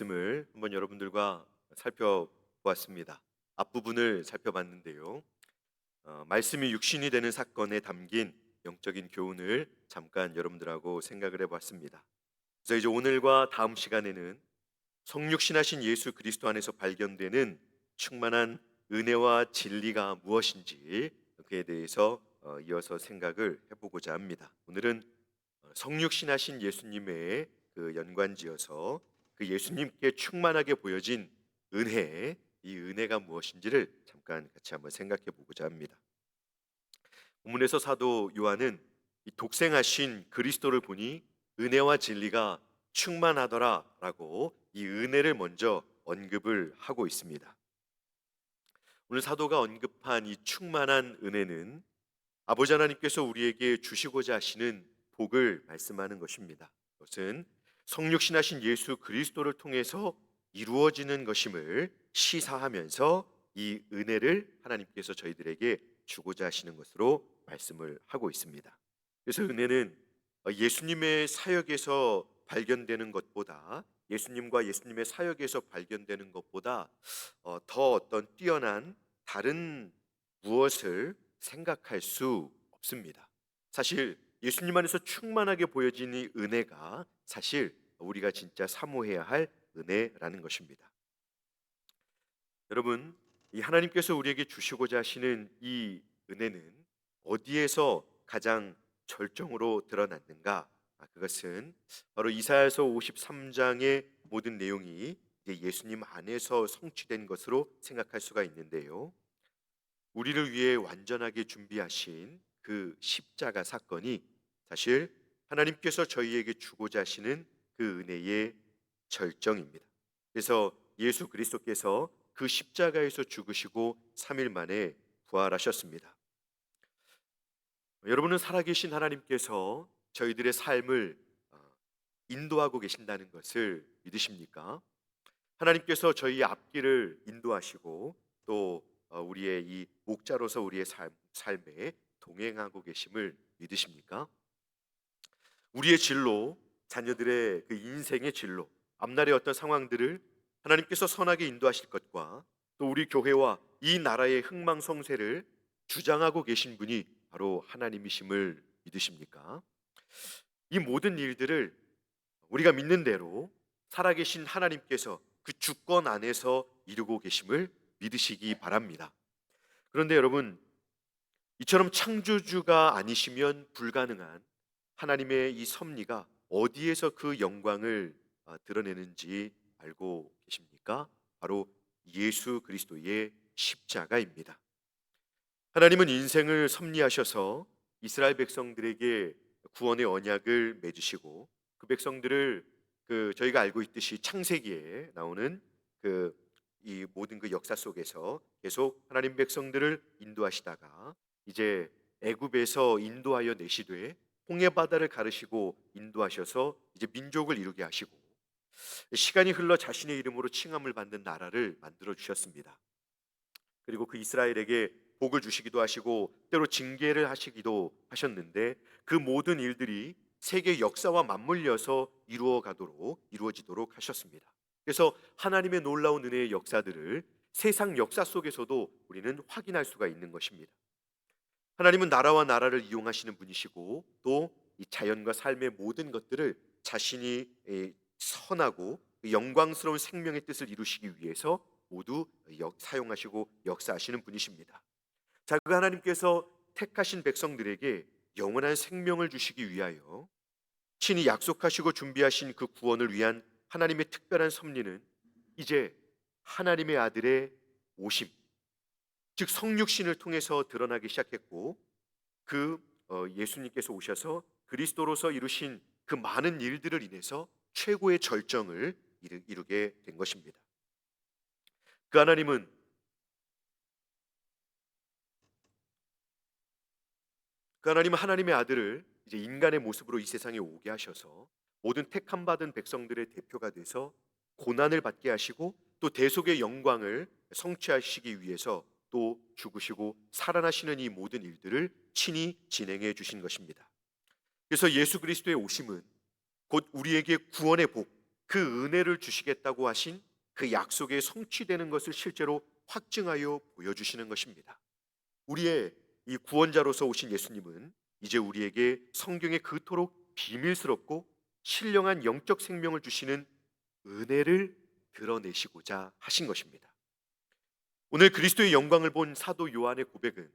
말씀을 한번 여러분들과 살펴보았습니다. 앞부분을 살펴봤는데요. 말씀이 육신이 되는 사건에 담긴 영적인 교훈을 잠깐 여러분들하고 생각을 해보았습니다. 그래서 이제 오늘과 다음 시간에는 성육신하신 예수 그리스도 안에서 발견되는 충만한 은혜와 진리가 무엇인지 그에 대해서 이어서 생각을 해보고자 합니다. 오늘은 성육신하신 예수님의 그 연관지어서 그 예수님께 충만하게 보여진 은혜, 이 은혜가 무엇인지를 잠깐 같이 한번 생각해 보고자 합니다. 본문에서 사도 요한은 이 독생하신 그리스도를 보니 은혜와 진리가 충만하더라라고 이 은혜를 먼저 언급을 하고 있습니다. 오늘 사도가 언급한 이 충만한 은혜는 아버지 하나님께서 우리에게 주시고자 하시는 복을 말씀하는 것입니다. 그것은 성육신하신 예수 그리스도를 통해서 이루어지는 것임을 시사하면서 이 은혜를 하나님께서 저희들에게 주고자 하시는 것으로 말씀을 하고 있습니다. 그래서 은혜는 예수님의 사역에서 발견되는 것보다, 예수님과 예수님의 사역에서 발견되는 것보다 더 어떤 뛰어난 다른 무엇을 생각할 수 없습니다. 사실 예수님 안에서 충만하게 보여진 이 은혜가 사실 우리가 진짜 사모해야 할 은혜라는 것입니다. 여러분, 이 하나님께서 우리에게 주시고자 하시는 이 은혜는 어디에서 가장 절정으로 드러났는가? 그것은 바로 이사야서 53장의 모든 내용이 이제 예수님 안에서 성취된 것으로 생각할 수가 있는데요. 우리를 위해 완전하게 준비하신 그 십자가 사건이 사실 하나님께서 저희에게 주고자 하시는 그 은혜의 절정입니다. 그래서 예수 그리스도께서 그 십자가에서 죽으시고 3일 만에 부활하셨습니다. 여러분은 살아계신 하나님께서 저희들의 삶을 인도하고 계신다는 것을 믿으십니까? 하나님께서 저희 앞길을 인도하시고 또 우리의 이 목자로서 우리의 삶에 동행하고 계심을 믿으십니까? 우리의 진로, 자녀들의 그 인생의 진로, 앞날의 어떤 상황들을 하나님께서 선하게 인도하실 것과 또 우리 교회와 이 나라의 흥망성쇠를 주장하고 계신 분이 바로 하나님이심을 믿으십니까? 이 모든 일들을 우리가 믿는 대로 살아계신 하나님께서 그 주권 안에서 이루고 계심을 믿으시기 바랍니다. 그런데 여러분, 이처럼 창조주가 아니시면 불가능한 하나님의 이 섭리가 어디에서 그 영광을 드러내는지 알고 계십니까? 바로 예수 그리스도의 십자가입니다. 하나님은 인생을 섭리하셔서 이스라엘 백성들에게 구원의 언약을 맺으시고 그 백성들을 저희가 알고 있듯이 창세기에 나오는 이 모든 그 역사 속에서 계속 하나님 백성들을 인도하시다가 이제 애굽에서 인도하여 내시되 홍해 바다를 가르시고 인도하셔서 이제 민족을 이루게 하시고 시간이 흘러 자신의 이름으로 칭함을 받는 나라를 만들어 주셨습니다. 그리고 그 이스라엘에게 복을 주시기도 하시고 때로 징계를 하시기도 하셨는데 그 모든 일들이 세계 역사와 맞물려서 이루어지도록 하셨습니다. 그래서 하나님의 놀라운 은혜의 역사들을 세상 역사 속에서도 우리는 확인할 수가 있는 것입니다. 하나님은 나라와 나라를 이용하시는 분이시고 또 이 자연과 삶의 모든 것들을 자신이 선하고 영광스러운 생명의 뜻을 이루시기 위해서 모두 사용하시고 역사하시는 분이십니다. 자, 그 하나님께서 택하신 백성들에게 영원한 생명을 주시기 위하여 친히 약속하시고 준비하신 그 구원을 위한 하나님의 특별한 섭리는 이제 하나님의 아들의 오심, 즉 성육신을 통해서 드러나기 시작했고 예수님께서 오셔서 그리스도로서 이루신 그 많은 일들을 인해서 최고의 절정을 이루게 된 것입니다. 그 하나님은 하나님의 아들을 이제 인간의 모습으로 이 세상에 오게 하셔서 모든 택함 받은 백성들의 대표가 돼서 고난을 받게 하시고 또 대속의 영광을 성취하시기 위해서 또 죽으시고 살아나시는 이 모든 일들을 친히 진행해 주신 것입니다. 그래서 예수 그리스도의 오심은 곧 우리에게 구원의 복, 그 은혜를 주시겠다고 하신 그 약속의 성취되는 것을 실제로 확증하여 보여주시는 것입니다. 우리의 이 구원자로서 오신 예수님은 이제 우리에게 성경에 그토록 비밀스럽고 신령한 영적 생명을 주시는 은혜를 드러내시고자 하신 것입니다. 오늘 그리스도의 영광을 본 사도 요한의 고백은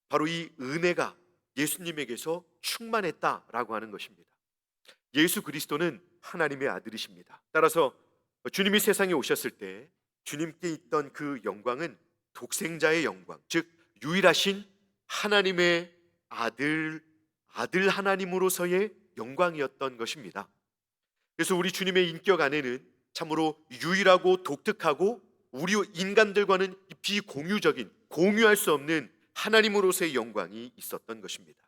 바로 이 은혜가 예수님에게서 충만했다라고 하는 것입니다. 예수 그리스도는 하나님의 아들이십니다. 따라서 주님이 세상에 오셨을 때 주님께 있던 그 영광은 독생자의 영광, 즉 유일하신 하나님의 아들 하나님으로서의 영광이었던 것입니다. 그래서 우리 주님의 인격 안에는 참으로 유일하고 독특하고 우리 인간들과는 비공유적인, 공유할 수 없는 하나님으로서의 영광이 있었던 것입니다.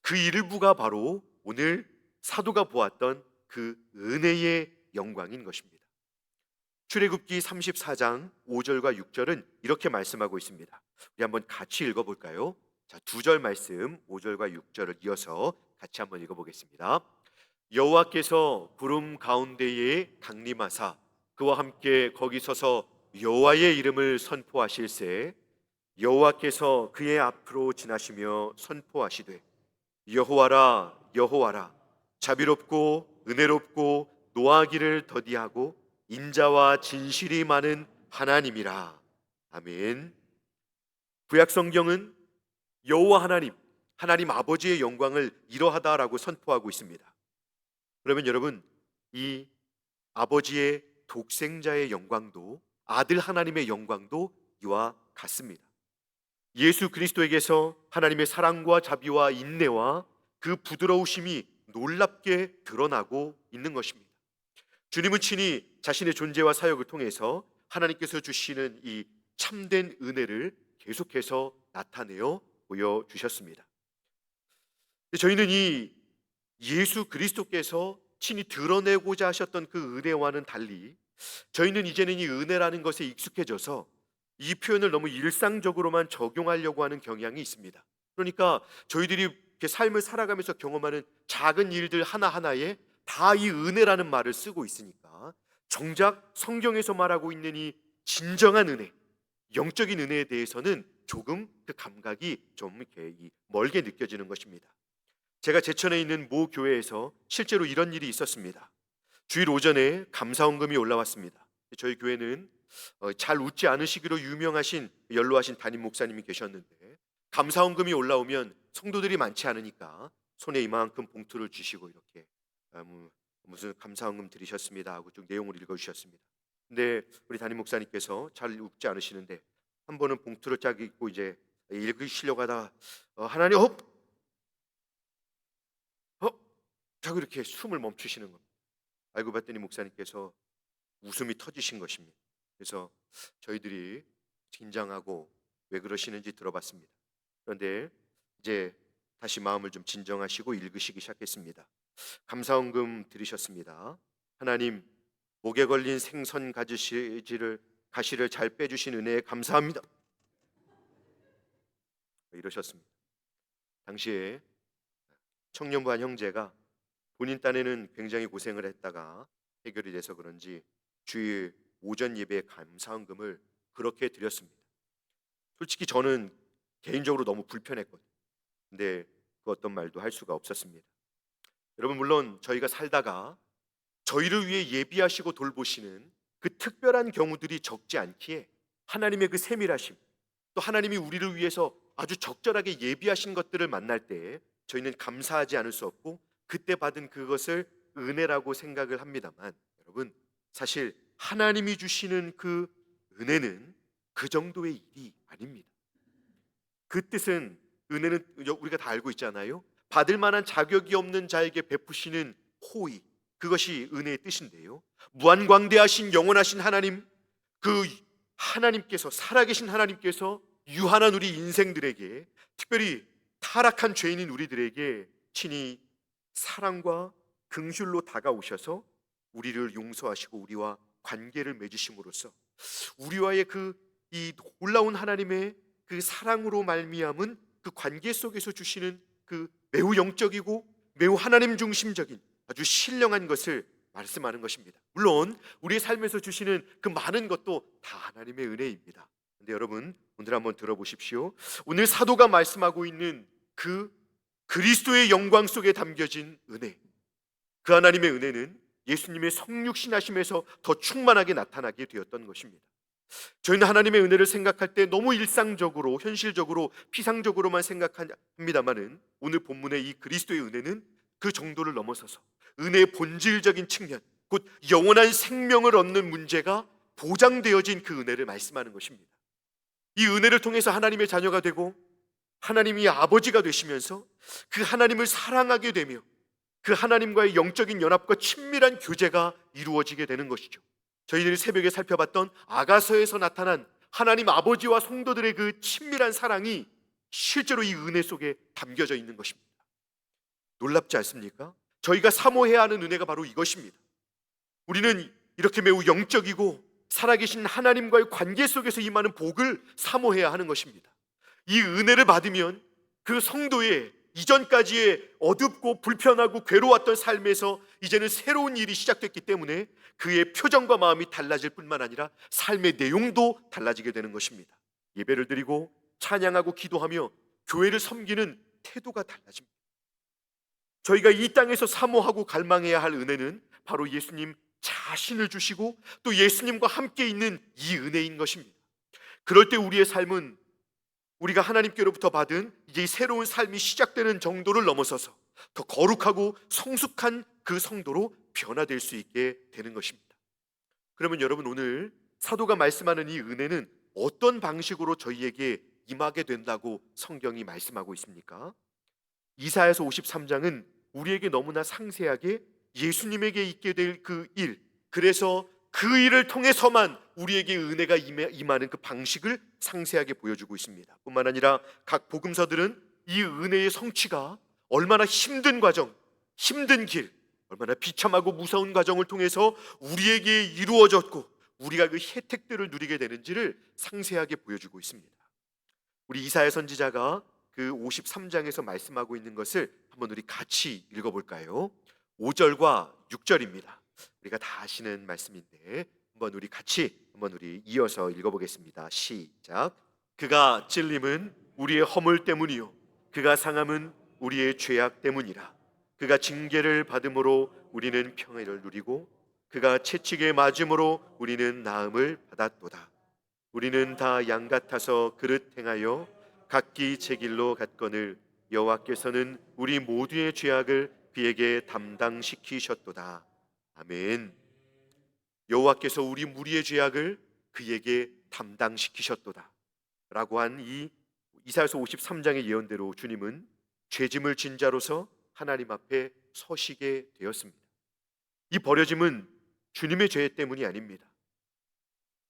그 일부가 바로 오늘 사도가 보았던 그 은혜의 영광인 것입니다. 출애굽기 34장 5절과 6절은 이렇게 말씀하고 있습니다. 우리 한번 같이 읽어볼까요? 자, 2절 말씀 5절과 6절을 이어서 같이 한번 읽어보겠습니다. 여호와께서 구름 가운데에 강림하사 그와 함께 거기 서서 여호와의 이름을 선포하실세 여호와께서 그의 앞으로 지나시며 선포하시되 여호와라 여호와라 자비롭고 은혜롭고 노하기를 더디하고 인자와 진실이 많은 하나님이라. 아멘. 구약 성경은 여호와 하나님 아버지의 영광을 이러하다라고 선포하고 있습니다. 그러면 여러분, 이 아버지의 독생자의 영광도 아들 하나님의 영광도 이와 같습니다. 예수 그리스도에게서 하나님의 사랑과 자비와 인내와 그 부드러우심이 놀랍게 드러나고 있는 것입니다. 주님은 친히 자신의 존재와 사역을 통해서 하나님께서 주시는 이 참된 은혜를 계속해서 나타내어 보여주셨습니다. 저희는 이 예수 그리스도께서 친히 드러내고자 하셨던 그 은혜와는 달리 저희는 이제는 이 은혜라는 것에 익숙해져서 이 표현을 너무 일상적으로만 적용하려고 하는 경향이 있습니다. 그러니까 저희들이 이렇게 삶을 살아가면서 경험하는 작은 일들 하나하나에 다 이 은혜라는 말을 쓰고 있으니까 정작 성경에서 말하고 있는 이 진정한 은혜, 영적인 은혜에 대해서는 조금 그 감각이 좀 이렇게 멀게 느껴지는 것입니다. 제가 제천에 있는 모 교회에서 실제로 이런 일이 있었습니다. 주일 오전에 감사헌금이 올라왔습니다. 저희 교회는 잘 웃지 않으시기로 유명하신 연로하신 담임 목사님이 계셨는데 감사헌금이 올라오면 성도들이 많지 않으니까 손에 이만큼 봉투를 주시고 이렇게 무슨 감사헌금 드리셨습니다 하고 쭉 내용을 읽어주셨습니다. 근데 우리 담임 목사님께서 잘 웃지 않으시는데 한 번은 봉투를 쫙 읽고 이제 읽으시려고 하다가 하나님 자꾸 이렇게 숨을 멈추시는 겁니다. 알고 봤더니 목사님께서 웃음이 터지신 것입니다. 그래서 저희들이 긴장하고 왜 그러시는지 들어봤습니다. 그런데 이제 다시 마음을 좀 진정하시고 읽으시기 시작했습니다. 감사헌금 드리셨습니다. 하나님, 목에 걸린 생선 가시를 잘 빼주신 은혜에 감사합니다. 이러셨습니다. 당시에 청년부 한 형제가 본인 딴에는 굉장히 고생을 했다가 해결이 돼서 그런지 주일 오전 예배에 감사헌금을 그렇게 드렸습니다. 솔직히 저는 개인적으로 너무 불편했거든요. 근데 그 어떤 말도 할 수가 없었습니다. 여러분, 물론 저희가 살다가 저희를 위해 예비하시고 돌보시는 그 특별한 경우들이 적지 않기에 하나님의 그 세밀하심, 또 하나님이 우리를 위해서 아주 적절하게 예비하신 것들을 만날 때 저희는 감사하지 않을 수 없고 그때 받은 그것을 은혜라고 생각을 합니다만, 여러분, 사실 하나님이 주시는 그 은혜는 그 정도의 일이 아닙니다. 그 뜻은, 은혜는 우리가 다 알고 있잖아요. 받을 만한 자격이 없는 자에게 베푸시는 호의, 그것이 은혜의 뜻인데요. 무한광대하신 영원하신 하나님, 그 하나님께서, 살아계신 하나님께서 유한한 우리 인생들에게, 특별히 타락한 죄인인 우리들에게 친히 사랑과 긍휼로 다가오셔서 우리를 용서하시고 우리와 관계를 맺으심으로써 우리와의 이 놀라운 하나님의 그 사랑으로 말미암은 그 관계 속에서 주시는 그 매우 영적이고 매우 하나님 중심적인 아주 신령한 것을 말씀하는 것입니다. 물론 우리의 삶에서 주시는 그 많은 것도 다 하나님의 은혜입니다. 근데 여러분, 오늘 한번 들어보십시오. 오늘 사도가 말씀하고 있는 그 그리스도의 영광 속에 담겨진 은혜, 그 하나님의 은혜는 예수님의 성육신하심에서 더 충만하게 나타나게 되었던 것입니다. 저희는 하나님의 은혜를 생각할 때 너무 일상적으로, 현실적으로, 피상적으로만 생각합니다만은 오늘 본문의 이 그리스도의 은혜는 그 정도를 넘어서서 은혜의 본질적인 측면, 곧 영원한 생명을 얻는 문제가 보장되어진 그 은혜를 말씀하는 것입니다. 이 은혜를 통해서 하나님의 자녀가 되고 하나님이 아버지가 되시면서 그 하나님을 사랑하게 되며 그 하나님과의 영적인 연합과 친밀한 교제가 이루어지게 되는 것이죠. 저희들이 새벽에 살펴봤던 아가서에서 나타난 하나님 아버지와 성도들의 그 친밀한 사랑이 실제로 이 은혜 속에 담겨져 있는 것입니다. 놀랍지 않습니까? 저희가 사모해야 하는 은혜가 바로 이것입니다. 우리는 이렇게 매우 영적이고 살아계신 하나님과의 관계 속에서 임하는 복을 사모해야 하는 것입니다. 이 은혜를 받으면 그 성도의 이전까지의 어둡고 불편하고 괴로웠던 삶에서 이제는 새로운 일이 시작됐기 때문에 그의 표정과 마음이 달라질 뿐만 아니라 삶의 내용도 달라지게 되는 것입니다. 예배를 드리고 찬양하고 기도하며 교회를 섬기는 태도가 달라집니다. 저희가 이 땅에서 사모하고 갈망해야 할 은혜는 바로 예수님 자신을 주시고 또 예수님과 함께 있는 이 은혜인 것입니다. 그럴 때 우리의 삶은 우리가 하나님께로부터 받은 이제 새로운 삶이 시작되는 정도를 넘어서서 더 거룩하고 성숙한 그 성도로 변화될 수 있게 되는 것입니다. 그러면 여러분, 오늘 사도가 말씀하는 이 은혜는 어떤 방식으로 저희에게 임하게 된다고 성경이 말씀하고 있습니까? 이사야서 53장은 우리에게 너무나 상세하게 예수님에게 있게 될 그 일, 그래서 그 일을 통해서만 우리에게 은혜가 임하는 그 방식을 상세하게 보여주고 있습니다. 뿐만 아니라 각 복음서들은 이 은혜의 성취가 얼마나 힘든 과정, 힘든 길, 얼마나 비참하고 무서운 과정을 통해서 우리에게 이루어졌고 우리가 그 혜택들을 누리게 되는지를 상세하게 보여주고 있습니다. 우리 이사야 선지자가 그 53장에서 말씀하고 있는 것을 한번 우리 같이 읽어볼까요? 5절과 6절입니다. 우리가 다 아시는 말씀인데 한번 우리 같이 이어서 읽어보겠습니다. 시작. 그가 찔림은 우리의 허물 때문이요 그가 상함은 우리의 죄악 때문이라. 그가 징계를 받음으로 우리는 평화를 누리고 그가 채찍에 맞음으로 우리는 나음을 받았도다. 우리는 다 양 같아서 그릇 행하여 각기 제 길로 갔거늘 여호와께서는 우리 모두의 죄악을 그에게 담당시키셨도다. 아멘. 여호와께서 우리 무리의 죄악을 그에게 담당시키셨도다 라고 한 이 이사야서 53장의 예언대로 주님은 죄짐을 진 자로서 하나님 앞에 서시게 되었습니다. 이 버려짐은 주님의 죄 때문이 아닙니다.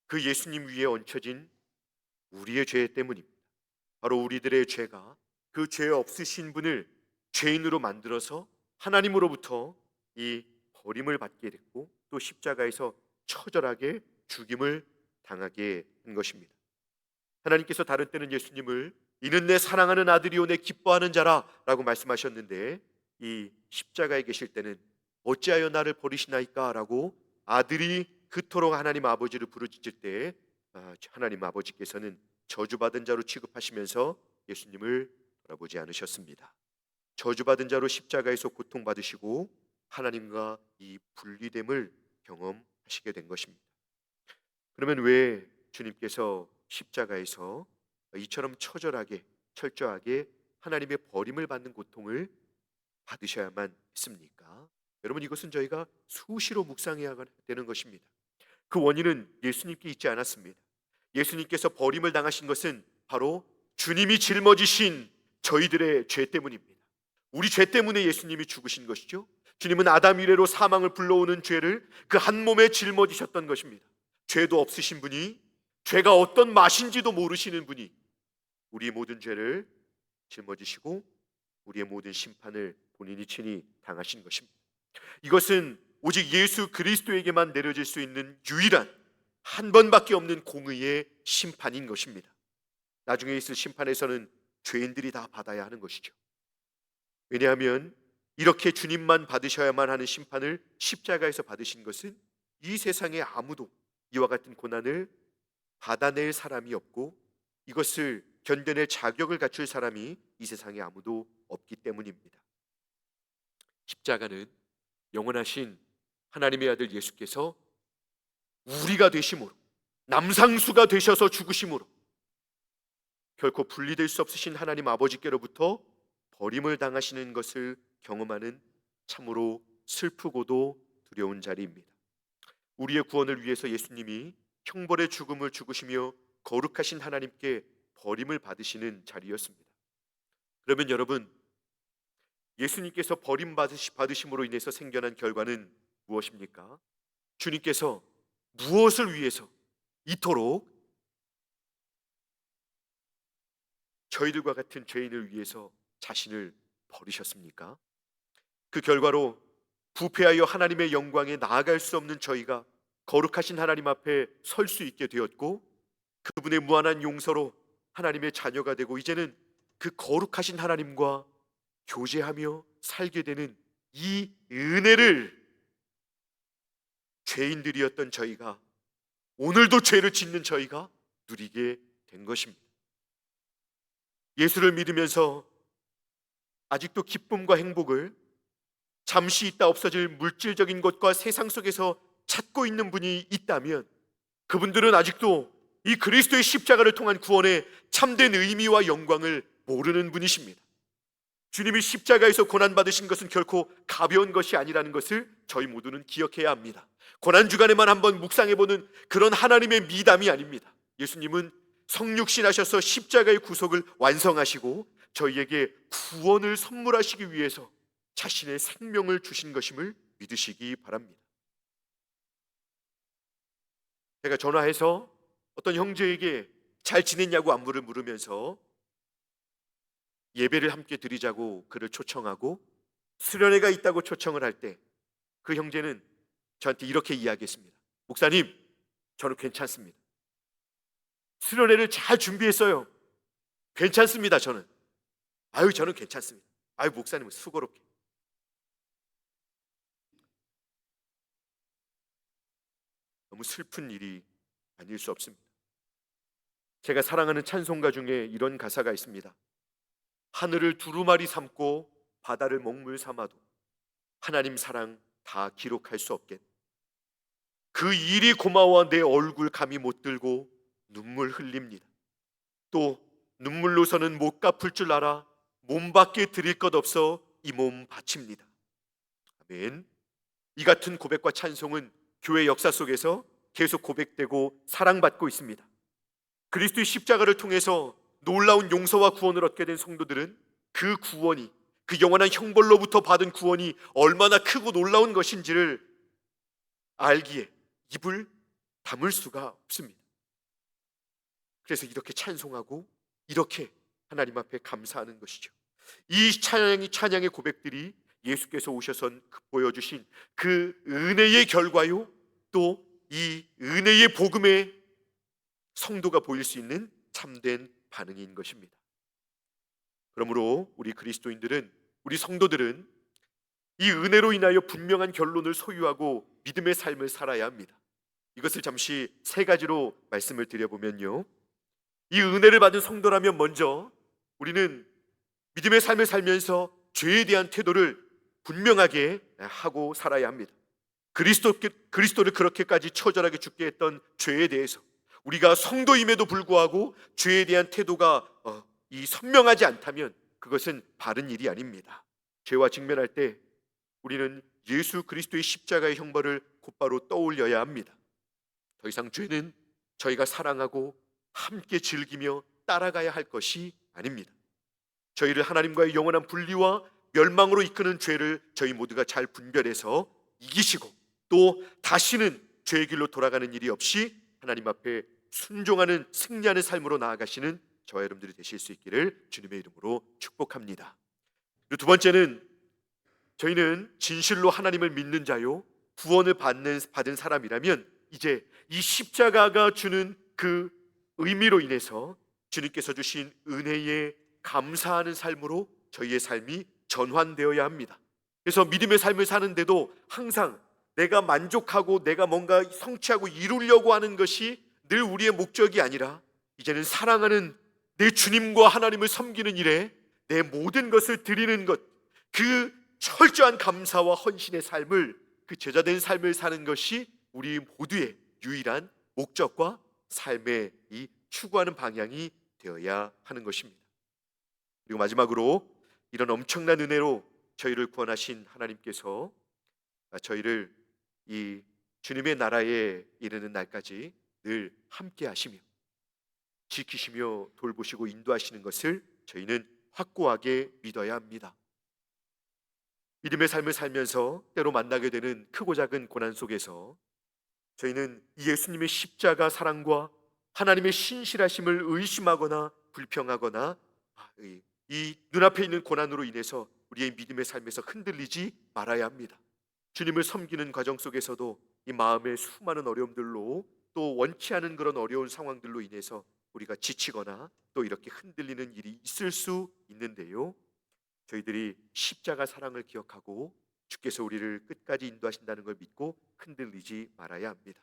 그 예수님 위에 얹혀진 우리의 죄 때문입니다. 바로 우리들의 죄가 그 죄 없으신 분을 죄인으로 만들어서 하나님으로부터 이 버림을 받게 됐고 또 십자가에서 처절하게 죽임을 당하게 한 것입니다. 하나님께서 다른 때는 예수님을 이는 내 사랑하는 아들이요 내 기뻐하는 자라 라고 말씀하셨는데 이 십자가에 계실 때는 어찌하여 나를 버리시나이까 라고 아들이 그토록 하나님 아버지를 부르짖을 때 하나님 아버지께서는 저주받은 자로 취급하시면서 예수님을 돌아보지 않으셨습니다. 저주받은 자로 십자가에서 고통받으시고 하나님과 이 분리됨을 경험하시게 된 것입니다. 그러면 왜 주님께서 십자가에서 이처럼 처절하게 철저하게 하나님의 버림을 받는 고통을 받으셔야만 했습니까? 여러분, 이것은 저희가 수시로 묵상해야 되는 것입니다. 그 원인은 예수님께 있지 않았습니다. 예수님께서 버림을 당하신 것은 바로 주님이 짊어지신 저희들의 죄 때문입니다. 우리 죄 때문에 예수님이 죽으신 것이죠. 주님은 아담 이래로 사망을 불러오는 죄를 그 한 몸에 짊어지셨던 것입니다. 죄도 없으신 분이, 죄가 어떤 맛인지도 모르시는 분이 우리의 모든 죄를 짊어지시고 우리의 모든 심판을 본인이 친히 당하신 것입니다. 이것은 오직 예수 그리스도에게만 내려질 수 있는 유일한 한 번밖에 없는 공의의 심판인 것입니다. 나중에 있을 심판에서는 죄인들이 다 받아야 하는 것이죠. 왜냐하면 이렇게 주님만 받으셔야만 하는 심판을 십자가에서 받으신 것은 이 세상에 아무도 이와 같은 고난을 받아낼 사람이 없고 이것을 견뎌낼 자격을 갖출 사람이 이 세상에 아무도 없기 때문입니다. 십자가는 영원하신 하나님의 아들 예수께서 우리가 되심으로, 남상수가 되셔서 죽으심으로 결코 분리될 수 없으신 하나님 아버지께로부터 버림을 당하시는 것을 경험하는 참으로 슬프고도 두려운 자리입니다. 우리의 구원을 위해서 예수님이 형벌의 죽음을 죽으시며 거룩하신 하나님께 버림을 받으시는 자리였습니다. 그러면 여러분, 예수님께서 버림받으심으로 인해서 생겨난 결과는 무엇입니까? 주님께서 무엇을 위해서 이토록 저희들과 같은 죄인을 위해서 자신을 버리셨습니까? 그 결과로 부패하여 하나님의 영광에 나아갈 수 없는 저희가 거룩하신 하나님 앞에 설 수 있게 되었고, 그분의 무한한 용서로 하나님의 자녀가 되고 이제는 그 거룩하신 하나님과 교제하며 살게 되는 이 은혜를 죄인들이었던 저희가, 오늘도 죄를 짓는 저희가 누리게 된 것입니다. 예수를 믿으면서 아직도 기쁨과 행복을 잠시 있다 없어질 물질적인 것과 세상 속에서 찾고 있는 분이 있다면 그분들은 아직도 이 그리스도의 십자가를 통한 구원의 참된 의미와 영광을 모르는 분이십니다. 주님이 십자가에서 고난받으신 것은 결코 가벼운 것이 아니라는 것을 저희 모두는 기억해야 합니다. 고난주간에만 한번 묵상해보는 그런 하나님의 미담이 아닙니다. 예수님은 성육신하셔서 십자가의 구속을 완성하시고 저희에게 구원을 선물하시기 위해서 자신의 생명을 주신 것임을 믿으시기 바랍니다. 제가 전화해서 어떤 형제에게 잘 지냈냐고 안부를 물으면서 예배를 함께 드리자고 그를 초청하고 수련회가 있다고 초청을 할 때 그 형제는 저한테 이렇게 이야기했습니다. 목사님, 저는 괜찮습니다. 수련회를 잘 준비했어요. 괜찮습니다. 저는 괜찮습니다. 목사님은 수고롭게. 너무 슬픈 일이 아닐 수 없습니다. 제가 사랑하는 찬송가 중에 이런 가사가 있습니다. 하늘을 두루마리 삼고 바다를 먹물 삼아도 하나님 사랑 다 기록할 수 없겠. 그 일이 고마워 내 얼굴 감히 못 들고 눈물 흘립니다. 또 눈물로서는 못 갚을 줄 알아 몸밖에 드릴 것 없어 이 몸 바칩니다. 아멘. 이 같은 고백과 찬송은 교회 역사 속에서 계속 고백되고 사랑받고 있습니다. 그리스도의 십자가를 통해서 놀라운 용서와 구원을 얻게 된 성도들은 그 구원이, 그 영원한 형벌로부터 받은 구원이 얼마나 크고 놀라운 것인지를 알기에 입을 다물 수가 없습니다. 그래서 이렇게 찬송하고 이렇게 하나님 앞에 감사하는 것이죠. 이 찬양의 고백들이 예수께서 오셔서 보여주신 그 은혜의 결과요, 또 이 은혜의 복음의 성도가 보일 수 있는 참된 반응인 것입니다. 그러므로 우리 그리스도인들은, 우리 성도들은 이 은혜로 인하여 분명한 결론을 소유하고 믿음의 삶을 살아야 합니다. 이것을 잠시 세 가지로 말씀을 드려보면요, 이 은혜를 받은 성도라면 먼저 우리는 믿음의 삶을 살면서 죄에 대한 태도를 분명하게 하고 살아야 합니다. 그리스도를 그렇게까지 처절하게 죽게 했던 죄에 대해서 우리가 성도임에도 불구하고 죄에 대한 태도가 선명하지 않다면 그것은 바른 일이 아닙니다. 죄와 직면할 때 우리는 예수 그리스도의 십자가의 형벌을 곧바로 떠올려야 합니다. 더 이상 죄는 저희가 사랑하고 함께 즐기며 따라가야 할 것이 아닙니다. 저희를 하나님과의 영원한 분리와 멸망으로 이끄는 죄를 저희 모두가 잘 분별해서 이기시고, 또 다시는 죄의 길로 돌아가는 일이 없이 하나님 앞에 순종하는, 승리하는 삶으로 나아가시는 저와 여러분들이 되실 수 있기를 주님의 이름으로 축복합니다. 그리고 두 번째는, 저희는 진실로 하나님을 믿는 자요, 구원을 받은 사람이라면 이제 이 십자가가 주는 그 의미로 인해서 주님께서 주신 은혜에 감사하는 삶으로 저희의 삶이 전환되어야 합니다. 그래서 믿음의 삶을 사는데도 항상 내가 만족하고 내가 뭔가 성취하고 이루려고 하는 것이 늘 우리의 목적이 아니라 이제는 사랑하는 내 주님과 하나님을 섬기는 일에 내 모든 것을 드리는 것, 그 철저한 감사와 헌신의 삶을, 그 제자된 삶을 사는 것이 우리 모두의 유일한 목적과 삶의 이 추구하는 방향이 되어야 하는 것입니다. 그리고 마지막으로 이런 엄청난 은혜로 저희를 구원하신 하나님께서 저희를 이 주님의 나라에 이르는 날까지 늘 함께 하시며 지키시며 돌보시고 인도하시는 것을 저희는 확고하게 믿어야 합니다. 믿음의 삶을 살면서 때로 만나게 되는 크고 작은 고난 속에서 저희는 예수님의 십자가 사랑과 하나님의 신실하심을 의심하거나 불평하거나 이 눈앞에 있는 고난으로 인해서 우리의 믿음의 삶에서 흔들리지 말아야 합니다. 주님을 섬기는 과정 속에서도 이 마음의 수많은 어려움들로, 또 원치 않은 그런 어려운 상황들로 인해서 우리가 지치거나 또 이렇게 흔들리는 일이 있을 수 있는데요, 저희들이 십자가 사랑을 기억하고 주께서 우리를 끝까지 인도하신다는 걸 믿고 흔들리지 말아야 합니다.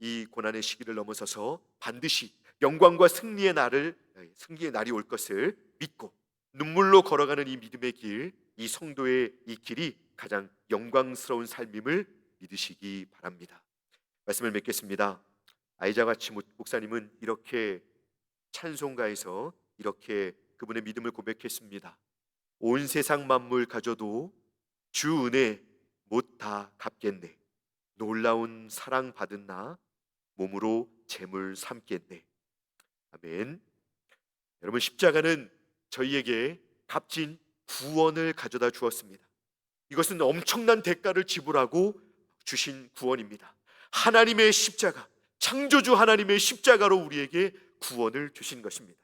이 고난의 시기를 넘어서서 반드시 영광과 승리의 날이 올 것을 믿고 눈물로 걸어가는 이 믿음의 길, 이 성도의 이 길이 가장 영광스러운 삶임을 믿으시기 바랍니다. 말씀을 맺겠습니다. 아이자가치 목사님은 이렇게 찬송가에서 이렇게 그분의 믿음을 고백했습니다. 온 세상 만물 가져도 주 은혜 못 다 갚겠네. 놀라운 사랑 받은 나 몸으로 재물 삼겠네. 아멘. 여러분, 십자가는 저희에게 값진 구원을 가져다 주었습니다. 이것은 엄청난 대가를 지불하고 주신 구원입니다. 하나님의 십자가, 창조주 하나님의 십자가로 우리에게 구원을 주신 것입니다.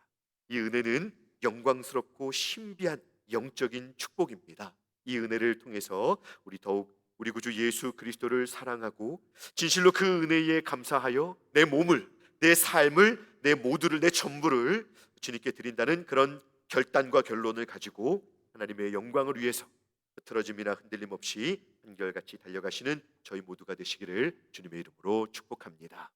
이 은혜는 영광스럽고 신비한 영적인 축복입니다. 이 은혜를 통해서 우리 더욱 우리 구주 예수 그리스도를 사랑하고 진실로 그 은혜에 감사하여 내 몸을, 내 삶을, 내 모두를, 내 전부를 주님께 드린다는 그런 결단과 결론을 가지고 하나님의 영광을 위해서 흐트러짐이나 흔들림 없이 한결같이 달려가시는 저희 모두가 되시기를 주님의 이름으로 축복합니다.